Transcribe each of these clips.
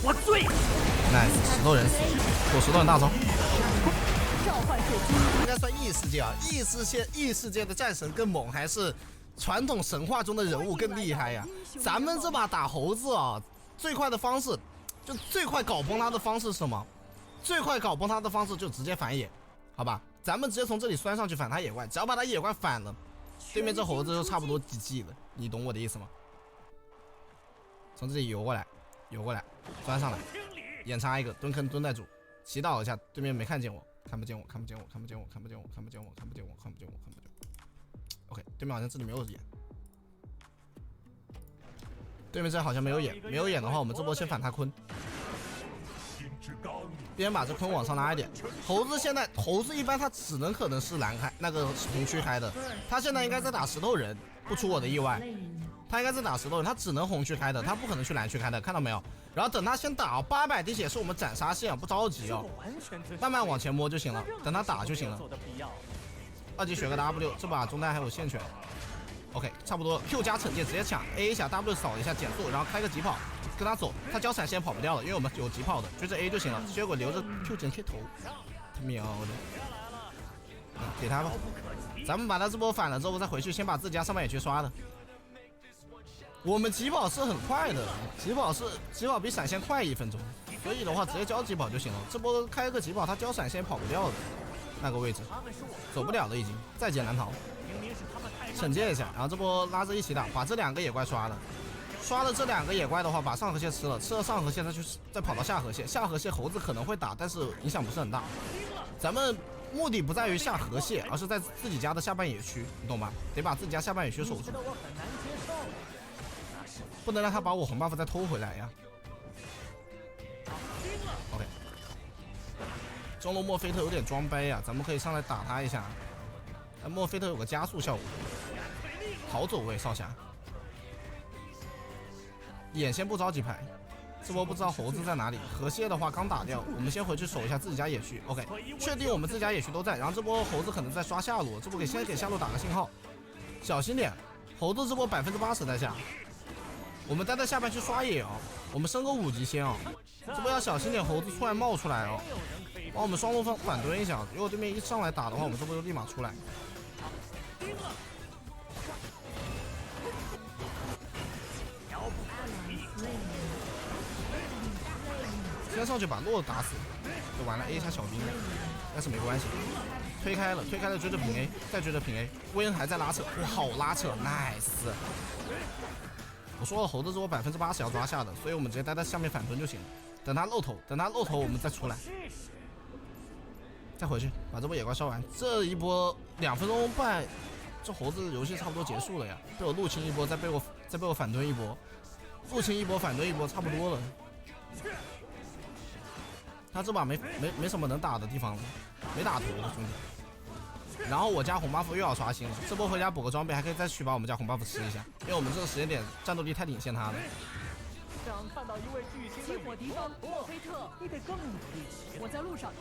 我醉。nice， 石头人死，有石头人大招。召唤水晶，应该算异世界啊，异世界的战神更猛，还是传统神话中的人物更厉害呀？咱们这把打猴子啊，最快的方式，就最快搞崩他的方式是什么？最快搞崩他的方式就直接反野，好吧？咱们直接从这里拴上去反他野怪，只要把他野怪反了，对面这猴子就差不多GG了，你懂我的意思吗？从这里游过来，钻上来，眼插一个，蹲坑蹲在主，祈祷一下对面没看见我。看不见我。OK， 对面好像这里没有眼。对面这好像没有眼，没有眼的话，我们这波先反他坤。边把这坤往上拉一点。猴子一般他只能可能是蓝开那个红区开的，他现在应该在打石头人，不出我的意外。他应该是打石头人，他只能红区开的，他不可能去蓝区开的，看到没有？然后等他先打800滴血是我们斩杀线，不着急哦，慢慢往前摸就行了，等他打就行了。2级学个 W， 这把中单还有线权。OK， 差不多 Q 加惩戒直接抢 ，A 一下 W 扫一下减速，然后开个疾跑跟他走，他交闪现跑不掉了，因为我们有疾跑的，追着 A 就行了，结果留着 Q 减 K 头，他喵的，给他吧，咱们把他这波反了之后再回去，先把自家上半野区刷了。我们疾跑是很快的，疾跑比闪现快1分钟，所以的话直接交疾跑就行了。这波开个疾跑，他交闪现跑不掉的，那个位置走不了了已经，在劫难逃。惩戒一下，然后这波拉着一起打，把这2个野怪刷了。刷了这2个野怪的话，把上河蟹吃了上河蟹，再跑到下河蟹。下河蟹猴子可能会打，但是影响不是很大。咱们目的不在于下河蟹，而是在自己家的下半野区，你懂吧？得把自己家下半野区守住。不能让他把我红 buff 再偷回来呀。OK， 中路墨菲特有点装杯啊，咱们可以上来打他一下。墨菲特有个加速效果，好走位少侠。眼先不着急排，这波不知道猴子在哪里。河蟹的话刚打掉，我们先回去守一下自己家野区。OK， 确定我们自己家野区都在，然后这波猴子可能在刷下路，这波先给下路打个信号，小心点。猴子这波80%在下。我们待在下半区刷野哦，我们升个5级先哦，这波要小心点，猴子突然冒出来哦，帮我们双路反蹲一下，如果对面一上来打的话，我们这波就立马出来。先上去把洛打死，就完了 A 一下小兵，但是没关系，推开了追着平 A， 再追着平 A， 薇恩还在拉扯，哇好拉扯 ，nice。我说了，猴子是我80%要抓下的，所以我们直接待在下面反蹲就行了。等他露头，我们再出来，再回去把这波野怪烧完。这一波2分钟半，这猴子游戏差不多结束了呀。被我入侵一波，再被我反蹲一波，入侵一波反蹲一波，差不多了。他这把没什么能打的地方了，没打头了兄弟。然后我家红 buff 又要刷新了，这波回家补个装备，还可以再去把我们家红 buff 吃一下，因为我们这个时间点战斗力太领先他了。想看到一位巨星的火敌方墨菲特，你得更努力些。我在路上。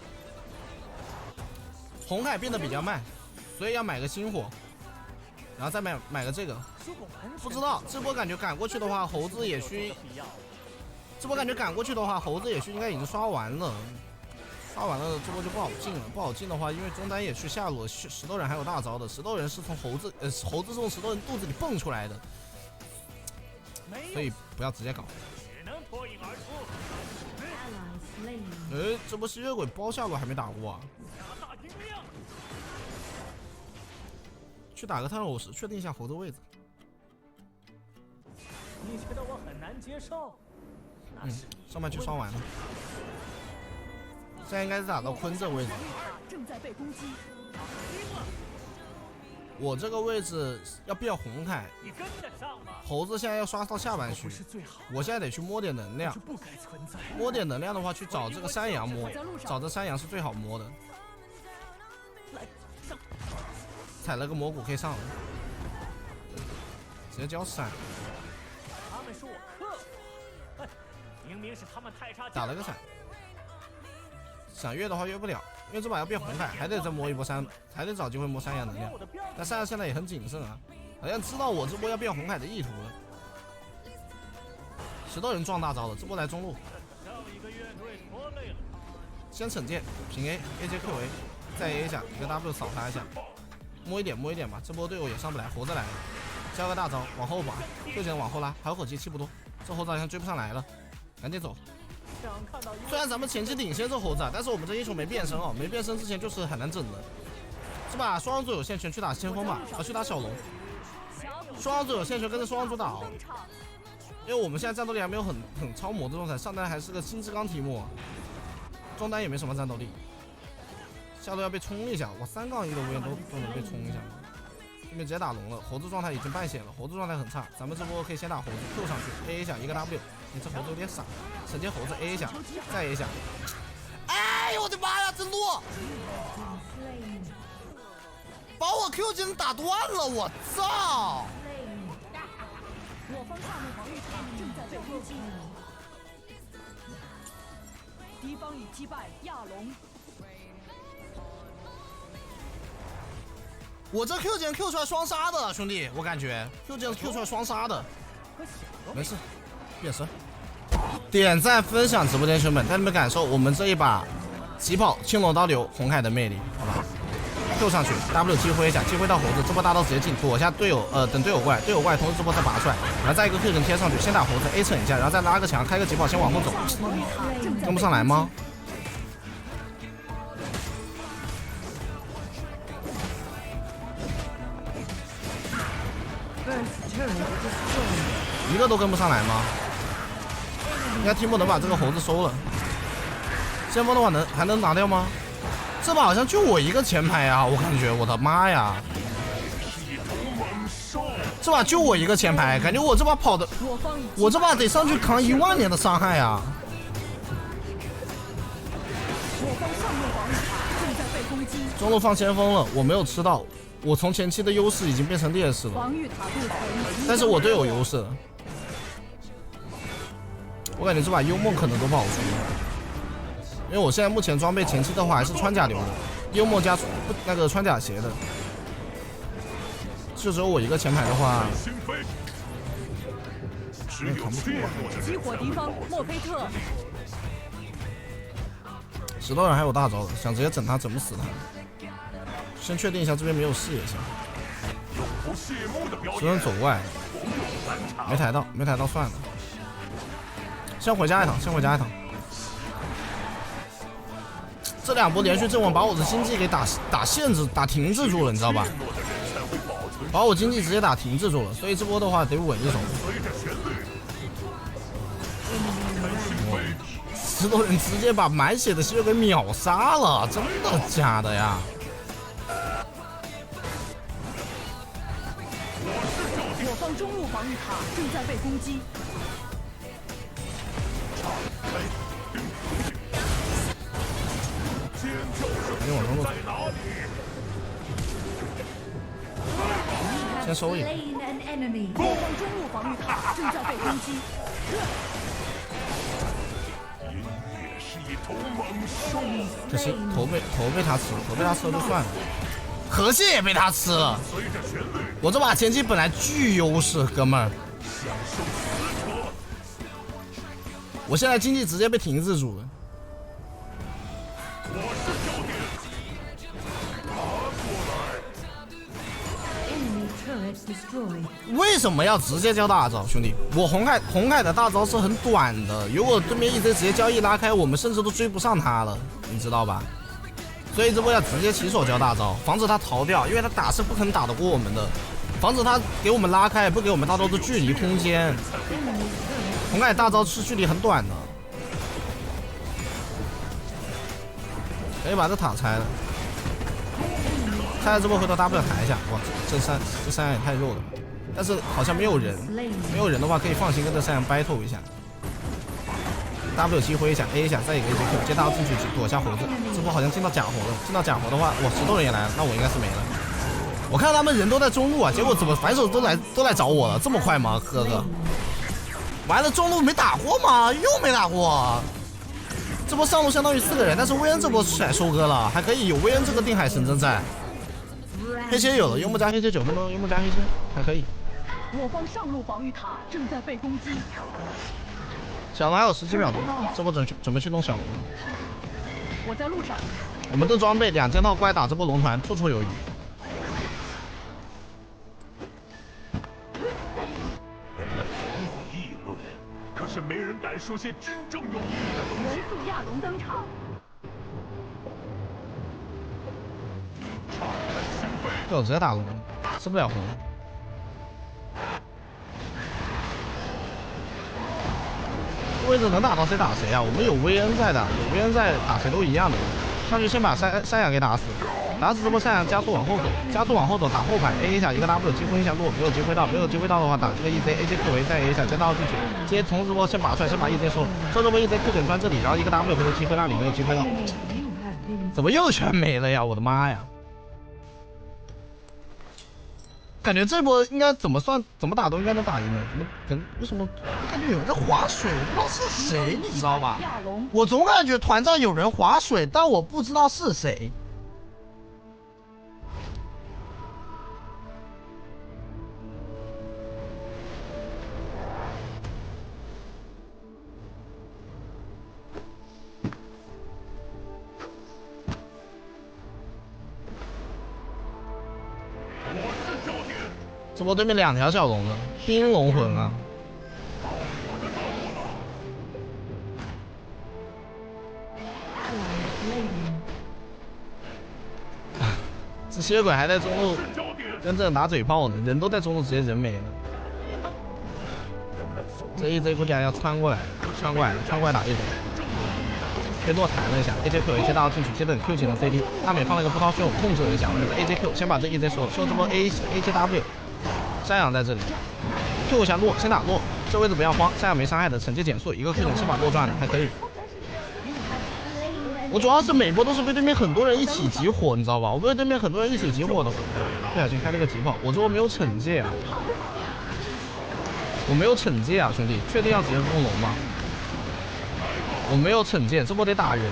红海变得比较慢，所以要买个星火，然后再买个这个。不知道这波感觉赶过去的话，猴子野区，这波感觉赶过去的话，猴子野区应该已经刷完了。刷完了，这波就不好进了。不好进的话，因为中单也去下路，石头人还有大招的。石头人是从猴子是从石头人肚子里蹦出来的，所以不要直接搞。这波吸血鬼包下路还没打过啊？去打个探肉石，确定一下猴子位置。你觉得我很难接受？上半区刷完了。现在应该是打到坤这个位置，正在被攻击。我这个位置要变红海，猴子现在要刷到下半区，我现在得去摸点能量，摸点能量的话去找这个山羊摸，找这山羊是最好摸的。踩了个蘑菇可以上了，直接交闪。他们说我克，明明是他们太差劲了。打了个闪。闪越的话越不了，因为这把要变红海，还得再摸一波山，还得找机会摸山羊能量。但山羊现在也很谨慎啊，好像知道我这波要变红海的意图了。石头人撞大招了，这波来中路，先惩戒，平 A J Q A， 再 A 一下，一个 W 扫他一下，摸一点吧。这波队友也上不来，猴子来了，交个大招往后拔，Q键往后拉，还有口气，气不多。这猴子好像追不上来了，赶紧走。虽然咱们前期领先这猴子，但是我们这英雄没变身哦，没变身之前就是很难整的。是吧？双方组有线权去打先锋吧，去打小龙。双方组有线权跟着双方组打哦。因为我们现在战斗力还没有很超模的状态，上单还是个新之钢题目，中单也没什么战斗力，下路要被冲一下，我3杠1的无缘都能被冲一下，对面直接打龙了，猴子状态已经半血了，猴子状态很差，咱们这波可以先打猴子 Q 上去 A 一下一个 W， 你这猴子有点傻，惩戒猴子 A 一下，再 A 一下，哎呦我的妈呀，真弱，把我 Q 键打断了，我操！我方上路防御塔正在被攻击，敌方已击败亚龙。我这 Q 键 Q 出来双杀的，兄弟，我感觉 Q 键 Q 出来双杀的，没事，变身。点赞分享直播间兄弟们，带你们感受我们这一把疾跑青龙刀流红海的魅力，好吧？Q 上去 ，W 击挥一下，击挥到猴子，这波大刀直接进，躲一下队友，等队友过来，队友过来同时这波再拔出来，然后再一个 Q 键贴上去，先打猴子 A 蹭一下，然后再拉个墙，开个疾跑先往后走，跟不上来吗？一个都跟不上来吗？应该听不能把这个猴子收了。先锋的话还能拿掉吗？这把好像就我一个前排啊，我感觉我的妈呀！这把就我一个前排，感觉我这把跑的，我这把得上去扛10000年的伤害啊！我方上路防御塔正在被攻击，中路放先锋了，我没有吃到，我从前期的优势已经变成劣势了。防御塔镀层，但是我队友优势了，我感觉这把幽梦可能都不好出。因为我现在目前装备前期的话还是穿甲流的，幽默加那个穿甲鞋的，就只有我一个前排的话，扛不住啊！激活敌方墨菲特，石头人还有大招的，想直接整他整不死他，先确定一下这边没有视野先。石头人走过来，没抬到算了，先回家一趟，这2波连续阵亡把我的经济给打限制、打停滞住了，你知道吧？把我经济直接打停滞住了，所以这波的话得稳一手。石头人直接把满血的希尔给秒杀了，真的假的呀？我方中路防御塔正在被攻击。赶紧往中路走，先收一个。我方中路防御塔正在被攻击。可惜头被他吃了就算了，河蟹也被他吃了。我这把前期本来巨优势，哥们儿，我现在经济直接被停滞住了。为什么要直接交大招，兄弟？我红海的大招是很短的，如果对面一直直接交易拉开，我们甚至都追不上他了，你知道吧？所以这波要直接起手交大招，防止他逃掉，因为他打是不可能打得过我们的，防止他给我们拉开，不给我们大招的距离空间。红海大招是距离很短的，可以把这塔拆了。拆了这波回头 W 抬一下，哇，这三阳也太弱了，但是好像没有人的话可以放心跟这三阳 battle 一下。W 击挥一下 A 一下，再一个 Q 接大招进去躲一下猴子，这波好像进到假猴了，进到假猴的话，哇，石头人也来了，那我应该是没了。我看到他们人都在中路啊，结果怎么反手都来找我了，这么快吗，哥哥？完了，中路没打过吗？又没打过。这波上路相当于4个人，但是薇恩这波出来收割了，还可以有薇恩这个定海神针在。黑切有了，幽默加黑切9分钟，幽默加黑切还可以。我方上路防御塔正在被攻击。小龙还有17秒钟，这波准备去弄小龙了。我在路上。我们的装备2件套过来打这波龙团绰绰有余。议论，可是没人敢说些真正有意义的东西。元素亚龙登场。对，我直接打龙，吃不了红。位置能打到谁打谁啊！我们有薇恩在的，有薇恩在打谁都一样的。上去先把山羊给打死，打死这波山羊加速往后走，加速往后走打后排 A 一下一个 W 击飞一下落，没有击飞到，没有击飞到的话打这个 EZ 克维再 A 一下，再到进去，接从这波先拔出来，先把 EZ 收，收这波 EZ Q 点钻这里，然后一个 W 没有击飞到你，没有击飞到，怎么又全没了呀！我的妈呀！感觉这波应该怎么打都应该能打赢的，为什么感觉有人在划水？我不知道是谁，你知道吧？我总感觉团战有人划水，但我不知道是谁。这波对面2条小龙了，冰龙魂啊！这吸血鬼还在中路跟这打嘴炮呢，人都在中路直接人没了。这一 Z 估计还要穿过来打一种。被诺弹了一下 ，AJQ 接到进去，接着 Q 型的 CD， 大美放了一个波涛胸，控制了一下，我们 AJQ 先把这 EZ 收这波 AJW。山羊在这里 ，Q 一下落，先打落，这位置不要慌，山羊没伤害的，惩戒减速，一个 Q 点先把落赚了，还可以。我主要是每波都是被对面很多人一起集火，你知道吧？我被对面很多人一起集火的，不小心开了个急炮，我这波没有惩戒啊，我没有惩戒啊，兄弟，确定要直接攻龙吗？我没有惩戒，这波得打人。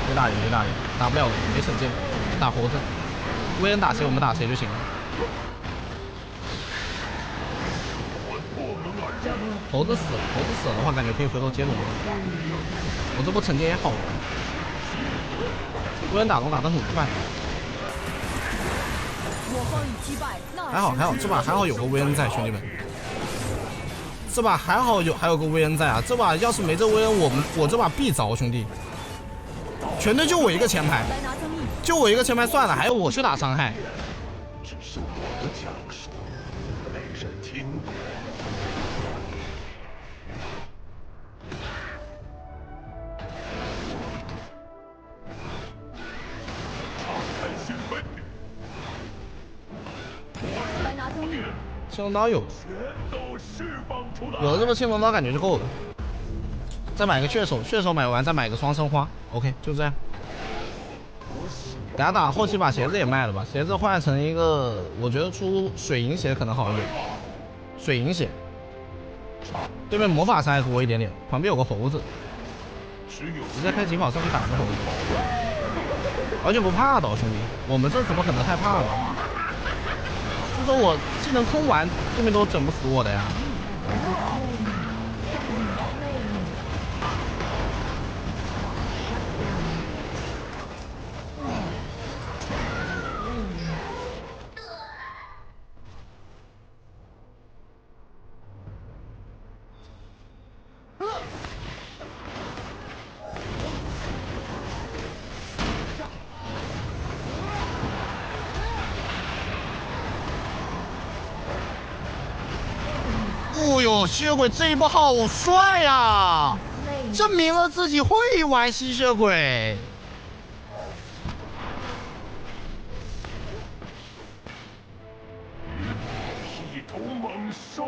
别打人，打不了，没惩戒，打猴子。威恩打谁，我们打谁就行了。猴子死了的话，感觉可以回头接龙了。我这波惩戒也好了。威恩打龙打得很快。还好，这把还好有个威恩在，兄弟们。这把还好还有个威恩在啊！这把要是没这威恩，我这把必着，兄弟。全队就我一个前排，算了，还有我去打伤害。只是我的讲述，没人听懂。敞开心扉。青龙刀有，全都释放出来。有了这个青龙刀感觉就够了。再买个血手买完再买个双生花 ，OK， 就这样。等下打后期把鞋子也卖了吧，鞋子换成一个，我觉得出水银鞋可能好一点。水银鞋，对面魔法伤害多一点点，旁边有个猴子，直接开疾跑上去打个猴子，完全不怕的，兄弟，我们这怎么可能害怕了？就说我技能空完，对面都整不死我的呀。哦呦，吸血鬼这一波好帅呀！证明了自己会玩吸血鬼。一头猛兽。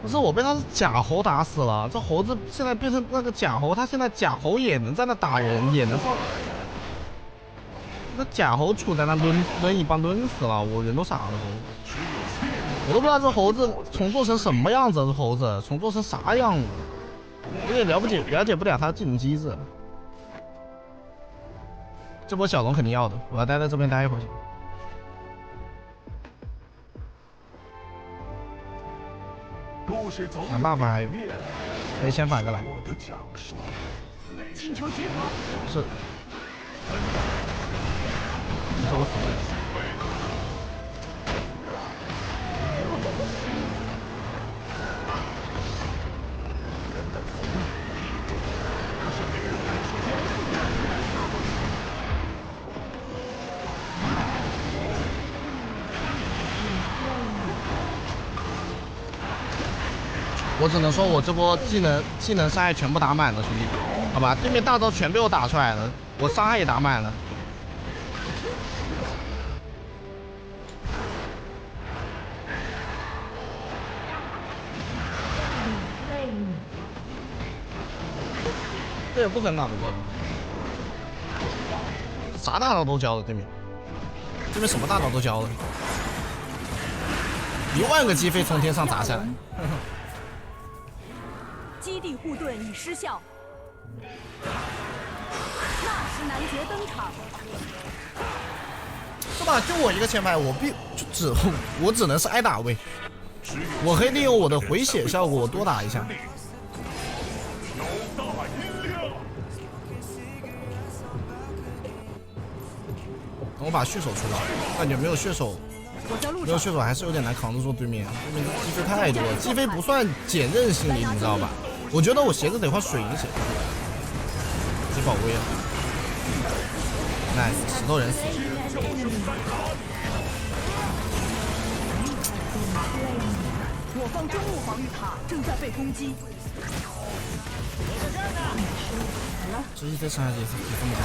不是我被他的假猴打死了，这猴子现在变成那个假猴，他现在假猴也能在那打人，也能放。那假猴杵在那抡一帮抡死了，我人都傻了都。我都不知道这猴子重做成什么样子，这猴子重做成啥样了？有点了解不了他的技能机制。这波小龙肯定要的，我要待在这边待一会儿。想办法还有，可以先反过来。请求集合。是。这我死了。我只能说，我这波技能伤害全部打满了，兄弟，好吧，对面大招全被我打出来了，我伤害也打满了。这也不很打不过，啥大招都交了，对面什么大招都交了，10000个击飞从天上砸下来。基地护盾已失效，纳什男爵登场。是吧？就我一个前排，我只能是挨打位，我可以利用我的回血效果多打一下。等我把血手出来，感觉没有血手。没有血手还是有点难扛得住对面，对面击飞太多了，击飞不算减刃心理，你知道吧？我觉得我鞋子得换水银鞋，这保卫了 ，nice， 石头人死。我方中路防御塔正在被攻击。这一飞伤害也这么高。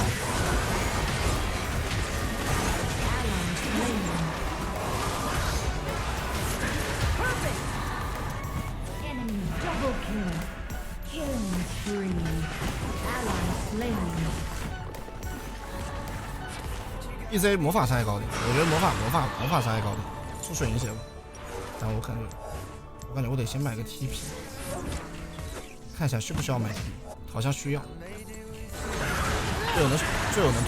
EZ 魔法伤害高点，我觉得魔法伤害高点，出水银鞋吧。但我感觉我得先买个 TP， 看一下需不需要买 TP， 好像需要。队友能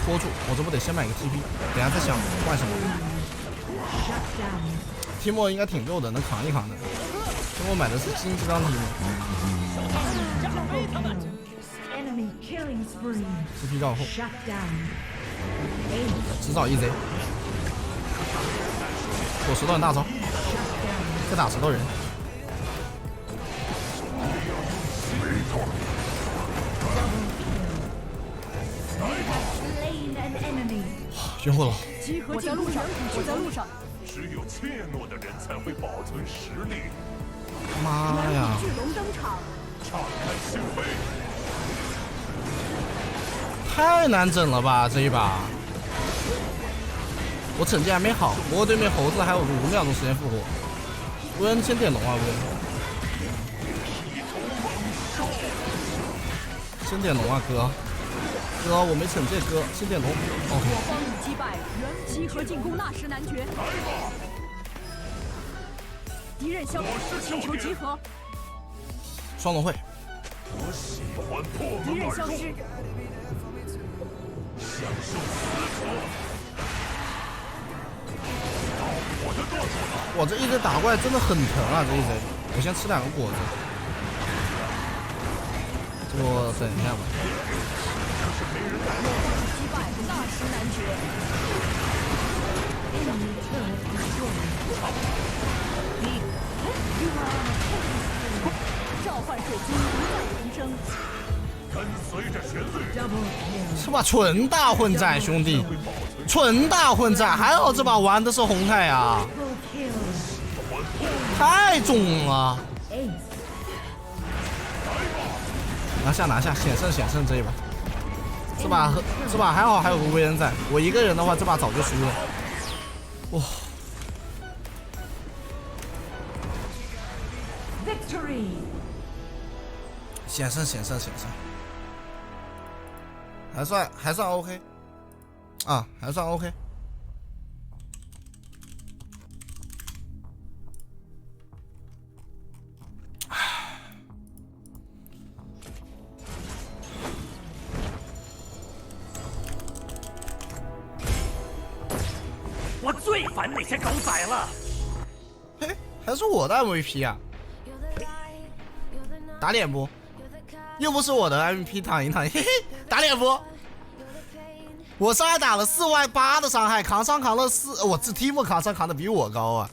拖住，我这不得先买个 TP， 等下再想换什么。提莫应该挺肉的，能扛一扛的。提莫买的是金之刚提莫。TP 绕后。只找 EZ， 躲石头人大招，再打石头人。晕火了。我在路上，我在路上。只有怯懦的人才会保存实力。妈呀！巨龙登场，敞开心扉。太难整了吧这一把！我惩戒还没好，不过对面猴子还有个5秒钟时间复活。乌恩先点龙啊，乌恩！先点龙啊，哥！哥，我没惩戒，哥，先点龙。OK。我方已击败元集合进攻纳什男爵。敌人消失，请求集合。双龙会。我喜欢破敌门而入。人消失。享受死活。我的段落。我这一直打怪真的很疼啊！这一直，我先吃2个果子。这我等一下吧。击败纳什男爵。召唤水晶不再重生。跟随着旋律。是吧？纯大混战，兄弟，纯大混战，还好这把玩的是红太啊，太重了。拿下，险胜这一把。这把还好还有个薇恩在，我一个人的话这把早就输了。哇！ Victory！ 险胜，还算 OK， 啊，还算 OK。累烦那些狗仔了。嘿，还是我的 MVP 啊！打脸不？又不是我的 MVP 躺赢，嘿嘿，打脸不？我伤害打了4万8的伤害，扛伤扛了4，我这 Timo 扛伤扛的比我高啊！